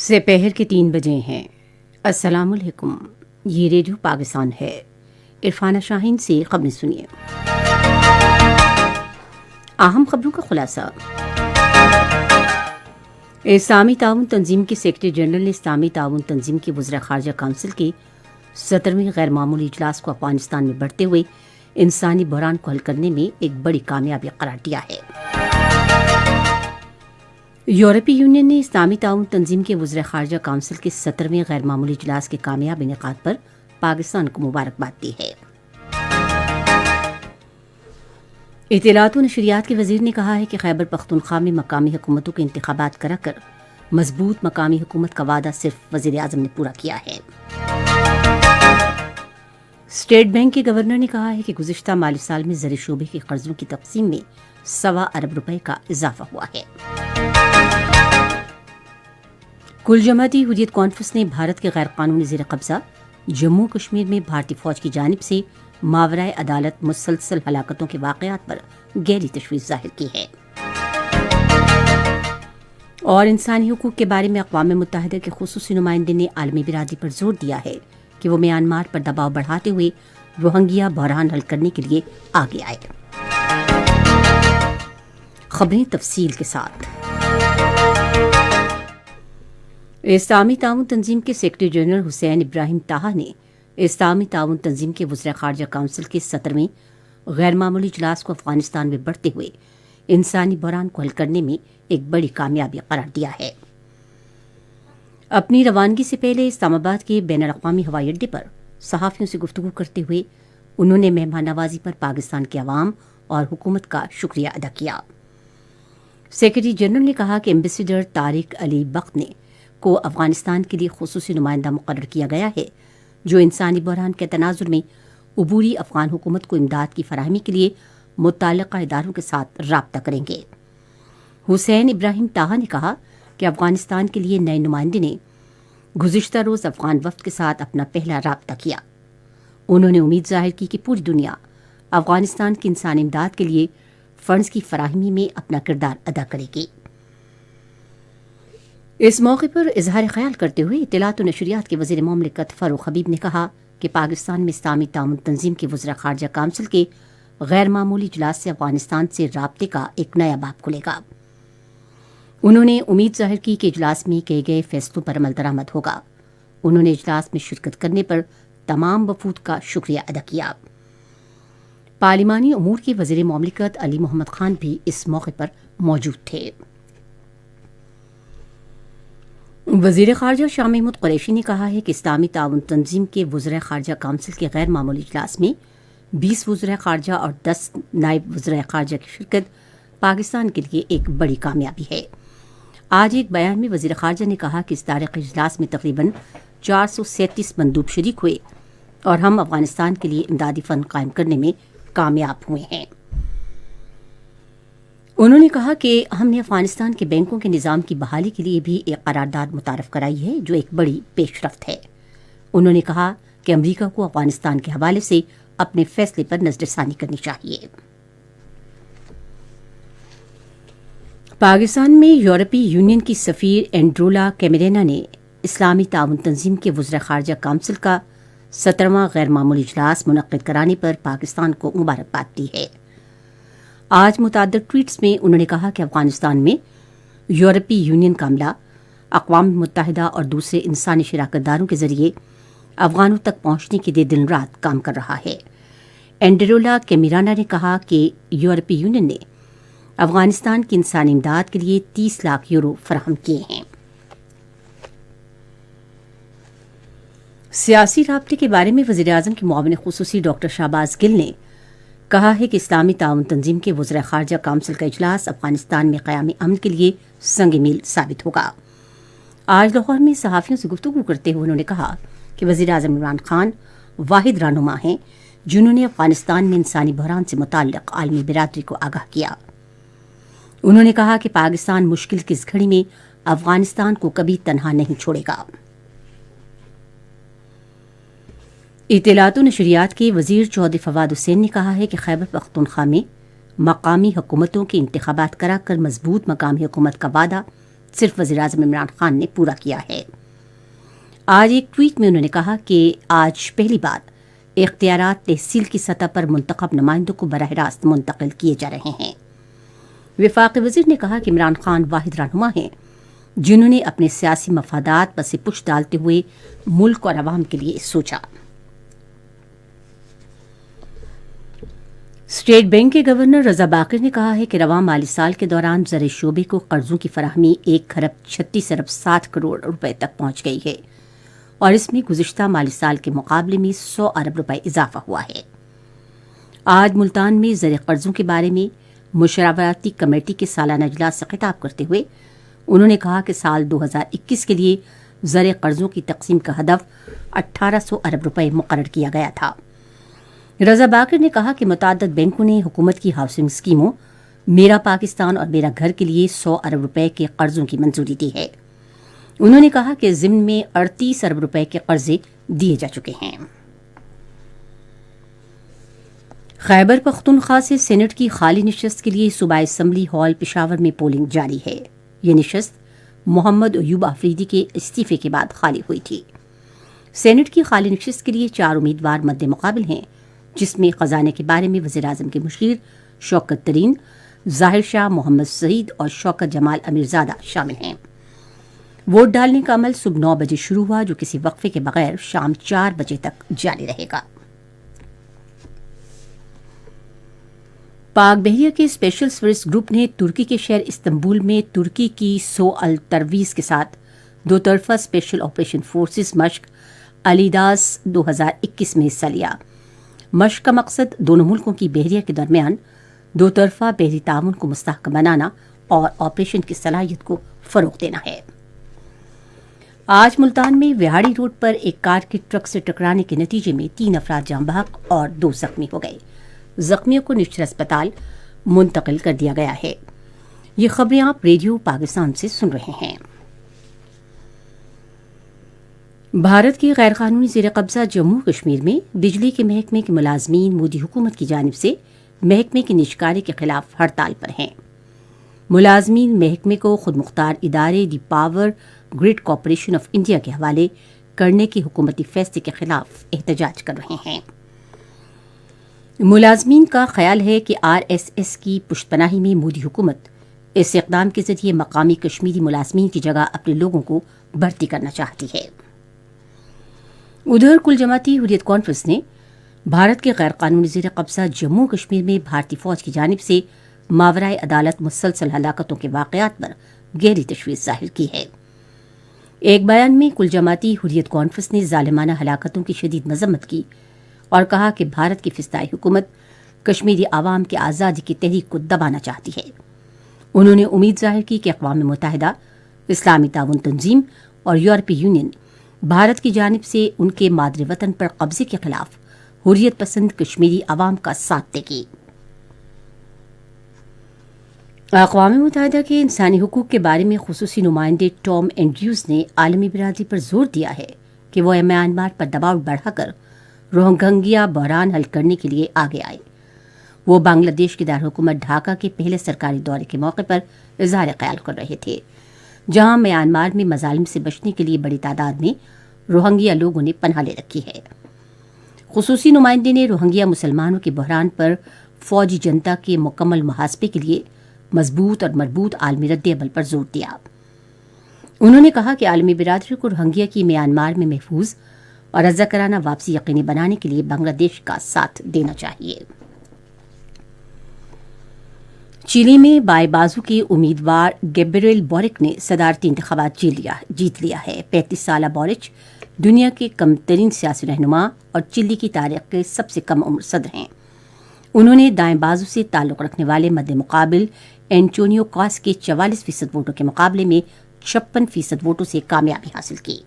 سپہر کے 3 بجے ہیں۔ السلام علیکم، یہ ریڈیو پاکستان ہے۔ عرفانہ شاہین سے خبریں سنیے۔ اہم خبروں کا خلاصہ۔ اسلامی تعاون تنظیم کے سیکرٹری جنرل نے اسلامی تعاون تنظیم کی وزراء خارجہ کونسل کے 17ویں غیر معمولی اجلاس کو افغانستان میں بڑھتے ہوئے انسانی بحران کو حل کرنے میں ایک بڑی کامیابی قرار دیا ہے۔ یورپی یونین نے اسلامی تعاون تنظیم کے وزراء خارجہ کونسل کے 17ویں غیر معمولی اجلاس کے کامیاب انعقاد پر پاکستان کو مبارکباد دی ہے۔ اطلاعات و نشریات کے وزیر نے کہا ہے کہ خیبر پختونخوا میں مقامی حکومتوں کے انتخابات کرا کر مضبوط مقامی حکومت کا وعدہ صرف وزیر اعظم نے پورا کیا ہے۔ اسٹیٹ بینک کے گورنر نے کہا ہے کہ گزشتہ مالی سال میں زر شعبے کے قرضوں کی تقسیم میں 1.25 ارب روپے کا اضافہ ہوا ہے۔ کل جماعتی حریت کانفرنس نے بھارت کے غیر قانونی زیر قبضہ جموں کشمیر میں بھارتی فوج کی جانب سے ماورائے عدالت مسلسل ہلاکتوں کے واقعات پر گہری تشویش ظاہر کی ہے۔ اور انسانی حقوق کے بارے میں اقوام متحدہ کے خصوصی نمائندے نے عالمی برادری پر زور دیا ہے کہ وہ میانمار پر دباؤ بڑھاتے ہوئے روہنگیا بحران حل کرنے کے لیے آگے آئے۔ خبریں تفصیل کے ساتھ۔ اسلامی تعاون تنظیم کے سیکرٹری جنرل حسین ابراہیم طاہا نے اسلامی تعاون تنظیم کے وزراء خارجہ کونسل کے 17ویں غیر معمولی اجلاس کو افغانستان میں بڑھتے ہوئے انسانی بحران کو حل کرنے میں ایک بڑی کامیابی قرار دیا ہے۔ اپنی روانگی سے پہلے اسلام آباد کے بین الاقوامی ہوائی اڈے پر صحافیوں سے گفتگو کرتے ہوئے انہوں نے مہمان نوازی پر پاکستان کے عوام اور حکومت کا شکریہ ادا کیا۔ سیکرٹری جنرل نے کہا کہ ایمبیسیڈر طارق علی بخت کو افغانستان کے لیے خصوصی نمائندہ مقرر کیا گیا ہے، جو انسانی بحران کے تناظر میں عبوری افغان حکومت کو امداد کی فراہمی کے لیے متعلقہ اداروں کے ساتھ رابطہ کریں گے۔ حسین ابراہیم طاہا نے کہا کہ افغانستان کے لیے نئے نمائندے نے گزشتہ روز افغان وفد کے ساتھ اپنا پہلا رابطہ کیا۔ انہوں نے امید ظاہر کی کہ پوری دنیا افغانستان کی انسانی امداد کے لیے فنڈز کی فراہمی میں اپنا کردار ادا کرے گی۔ اس موقع پر اظہار خیال کرتے ہوئے اطلاعات و نشریات کے وزیر مملکت فاروق حبیب نے کہا کہ پاکستان میں اسلامی تعاون تنظیم کے وزراء خارجہ کونسل کے غیر معمولی اجلاس سے افغانستان سے رابطے کا ایک نیا باب کھلے گا۔ انہوں نے امید ظاہر کی کہ اجلاس میں کیے گئے فیصلوں پر عمل درآمد ہوگا۔ انہوں نے اجلاس میں شرکت کرنے پر تمام وفود کا شکریہ ادا کیا۔ پارلیمانی امور کے وزیر مملکت علی محمد خان بھی اس موقع پر موجود تھے۔ وزیر خارجہ شاہ محمود قریشی نے کہا ہے کہ اسلامی تعاون تنظیم کے وزراء خارجہ کونسل کے غیر معمولی اجلاس میں 20 وزراء خارجہ اور 10 نائب وزراء خارجہ کی شرکت پاکستان کے لیے ایک بڑی کامیابی ہے۔ آج ایک بیان میں وزیر خارجہ نے کہا کہ اس تاریخی اجلاس میں تقریباً 437 مندوب شریک ہوئے اور ہم افغانستان کے لیے امدادی فنڈ قائم کرنے میں کامیاب ہوئے ہیں۔ انہوں نے کہا کہ ہم نے افغانستان کے بینکوں کے نظام کی بحالی کے لیے بھی ایک قرارداد متعارف کرائی ہے، جو ایک بڑی پیش رفت ہے۔ انہوں نے کہا کہ امریکہ کو افغانستان کے حوالے سے اپنے فیصلے پر نظر ثانی کرنی چاہیے۔ پاکستان میں یورپی یونین کی سفیر اینڈرولا کیمرینا نے اسلامی تعاون تنظیم کے وزراء خارجہ کونسل کا 17واں غیر معمولی اجلاس منعقد کرانے پر پاکستان کو مبارکباد دی ہے۔ آج متعدد ٹویٹس میں انہوں نے کہا کہ افغانستان میں یورپی یونین کا عملہ اقوام متحدہ اور دوسرے انسانی شراکت داروں کے ذریعے افغانوں تک پہنچنے کے لیے دن رات کام کر رہا ہے۔ اینڈرولا کیمرینا نے کہا کہ یورپی یونین نے افغانستان کی انسانی امداد کے لیے 30 لاکھ یورو فراہم کیے ہیں۔ سیاسی رابطے کے بارے میں وزیر اعظم کے معاون خصوصی ڈاکٹر شہباز گل نے کہا ہے کہ اسلامی تعاون تنظیم کے وزراء خارجہ کونسل کا اجلاس افغانستان میں قیام امن کے لیے سنگ میل ثابت ہوگا۔ آج لاہور میں صحافیوں سے گفتگو کرتے ہوئے انہوں نے کہا کہ وزیر اعظم عمران خان واحد رہنما ہیں جنہوں نے افغانستان میں انسانی بحران سے متعلق عالمی برادری کو آگاہ کیا۔ انہوں نے کہا کہ پاکستان مشکل کی اس گھڑی میں افغانستان کو کبھی تنہا نہیں چھوڑے گا۔ اطلاعات و نشریات کے وزیر چودھری فواد حسین نے کہا ہے کہ خیبر پختونخوا میں مقامی حکومتوں کے انتخابات کرا کر مضبوط مقامی حکومت کا وعدہ صرف وزیراعظم عمران خان نے پورا کیا ہے۔ آج ایک ٹویٹ میں انہوں نے کہا کہ آج پہلی بار اختیارات تحصیل کی سطح پر منتخب نمائندوں کو براہ راست منتقل کیے جا رہے ہیں۔ وفاقی وزیر نے کہا کہ عمران خان واحد رہنما ہیں جنہوں نے اپنے سیاسی مفادات پر سے پش ڈالتے ہوئے ملک اور عوام کے لیے سوچا۔ اسٹیٹ بینک کے گورنر رضا باقر نے کہا ہے کہ رواں مالی سال کے دوران زرعی شعبے کو قرضوں کی فراہمی 1,36,60 روپے تک پہنچ گئی ہے اور اس میں گزشتہ مالی سال کے مقابلے میں 100 ارب روپے اضافہ ہوا ہے۔ آج ملتان میں زرعی قرضوں کے بارے میں مشاورتی کمیٹی کے سالانہ اجلاس سے خطاب کرتے ہوئے انہوں نے کہا کہ سال 2021 کے لیے زرعی قرضوں کی تقسیم کا ہدف 1,800 ارب روپے مقرر کیا گیا تھا۔ رضا باقر نے کہا کہ متعدد بینکوں نے حکومت کی ہاؤسنگ اسکیموں میرا پاکستان اور میرا گھر کے لیے 100 ارب روپے کے قرضوں کی منظوری دی ہے۔ انہوں نے کہا کہ ضمن میں 38 ارب روپے کے قرضے دیے جا چکے ہیں۔ خیبر پختونخوا سے سینٹ کی خالی نشست کے لیے صوبائی اسمبلی ہال پشاور میں پولنگ جاری ہے۔ یہ نشست محمد ایوب آفریدی کے استعفے کے بعد خالی ہوئی تھی۔ سینٹ کی خالی نشست کے لیے 4 امیدوار مد مقابل ہیں، جس میں خزانے کے بارے میں وزیراعظم کے مشیر شوکت ترین، ظاہر شاہ محمد سعید اور شوکت جمال امیرزادہ شامل ہیں۔ ووٹ ڈالنے کا عمل صبح 9 بجے شروع ہوا، جو کسی وقفے کے بغیر شام 4 بجے تک جاری رہے گا۔ پاک بحریہ کے اسپیشل سروس گروپ نے ترکی کے شہر استنبول میں ترکی کی سو الترویز کے ساتھ 2 طرفہ اسپیشل آپریشن فورسز مشق الیداس 2021 میں حصہ لیا۔ مشق کا مقصد دونوں ملکوں کی بحریہ کے درمیان 2 طرفہ بحری تعاون کو مستحکم بنانا اور آپریشن کی صلاحیت کو فروغ دینا ہے۔ آج ملتان میں وہاڑی روڈ پر ایک کار کے ٹرک سے ٹکرانے کے نتیجے میں 3 افراد جاں بحق اور 2 زخمی ہو گئے۔ زخمیوں کو نشتر اسپتال منتقل کر دیا گیا ہے۔ یہ خبریں آپ ریڈیو پاکستان سے سن رہے ہیں۔ بھارت کے غیر قانونی زیر قبضہ جموں کشمیر میں بجلی کے محکمے کے ملازمین مودی حکومت کی جانب سے محکمے کی نجکاری کے خلاف ہڑتال پر ہیں۔ ملازمین محکمے کو خود مختار ادارے the Power Grid Corporation of India کے حوالے کرنے کے حکومتی فیصلے کے خلاف احتجاج کر رہے ہیں۔ ملازمین کا خیال ہے کہ RSS کی پشت پناہی میں مودی حکومت اس اقدام کے ذریعے مقامی کشمیری ملازمین کی جگہ اپنے لوگوں کو بھرتی کرنا چاہتی ہے۔ ادھر کل جماعتی حریت کانفرنس نے بھارت کے غیر قانونی زیر قبضہ جموں کشمیر میں بھارتی فوج کی جانب سے ماورائے عدالت مسلسل ہلاکتوں کے واقعات پر گہری تشویش ظاہر کی ہے۔ ایک بیان میں کل جماعتی حریت کانفرنس نے ظالمانہ ہلاکتوں کی شدید مذمت کی اور کہا کہ بھارت کی فسطائی حکومت کشمیری عوام کی آزادی کی تحریک کو دبانا چاہتی ہے۔ انہوں نے امید ظاہر کی کہ اقوام متحدہ، اسلامی تعاون تنظیم اور یورپی یونین بھارت کی جانب سے ان کے مادر وطن پر قبضے کے خلاف حریت پسند کشمیری عوام کا ساتھ دے گی۔ اقوام متحدہ کے انسانی حقوق کے بارے میں خصوصی نمائندے ٹام اینڈریوز نے عالمی برادری پر زور دیا ہے کہ وہ میانمار پر دباؤ بڑھا کر روہنگیا بحران حل کرنے کے لیے آگے آئے۔ وہ بنگلہ دیش کے دارالحکومت ڈھاکہ کے پہلے سرکاری دورے کے موقع پر اظہار خیال کر رہے تھے، جہاں میانمار میں مظالم سے بچنے کے لیے بڑی تعداد میں روہنگیا لوگوں نے پناہ لے رکھی ہے۔ خصوصی نمائندے نے روہنگیا مسلمانوں کے بحران پر فوجی جنتا کے مکمل محاسبے کے لیے مضبوط اور مربوط عالمی رد عمل پر زور دیا۔ انہوں نے کہا کہ عالمی برادری کو روہنگیا کی میانمار میں محفوظ اور رضاکارانہ واپسی یقینی بنانے کے لیے بنگلہ دیش کا ساتھ دینا چاہیے۔ چلی میں بائیں بازو کے امیدوار گیبریل بورک نے صدارتی انتخابات جیت لیا ہے۔ 35 سالہ بورچ دنیا کے کم ترین سیاسی رہنما اور چلی کی تاریخ کے سب سے کم عمر صدر ہیں۔ انہوں نے دائیں بازو سے تعلق رکھنے والے مد مقابل اینٹونیو کاس کے 44% ووٹوں کے مقابلے میں 56% ووٹوں سے کامیابی حاصل کی۔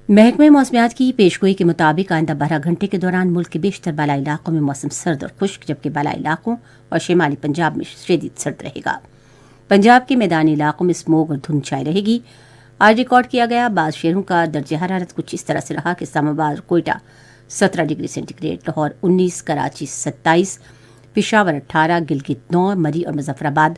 محکمہ موسمیات کی پیشگوئی کے مطابق آئندہ 12 گھنٹے کے دوران ملک کے بیشتر بالائی علاقوں میں موسم سرد اور خشک، جبکہ بالائی علاقوں اور شمالی پنجاب میں شدید سرد رہے گا۔ پنجاب کے میدانی علاقوں میں اسموگ اور دھند چھائی رہے گی۔ آج ریکارڈ کیا گیا بعض شہروں کا درجہ حرارت کچھ اس طرح سے رہا کہ اسلام آباد اور Quetta 17 degree centigrade, Lahore 19، Karachi 27، Peshawar 18، Gilgit 9، Murree اور مظفر آباد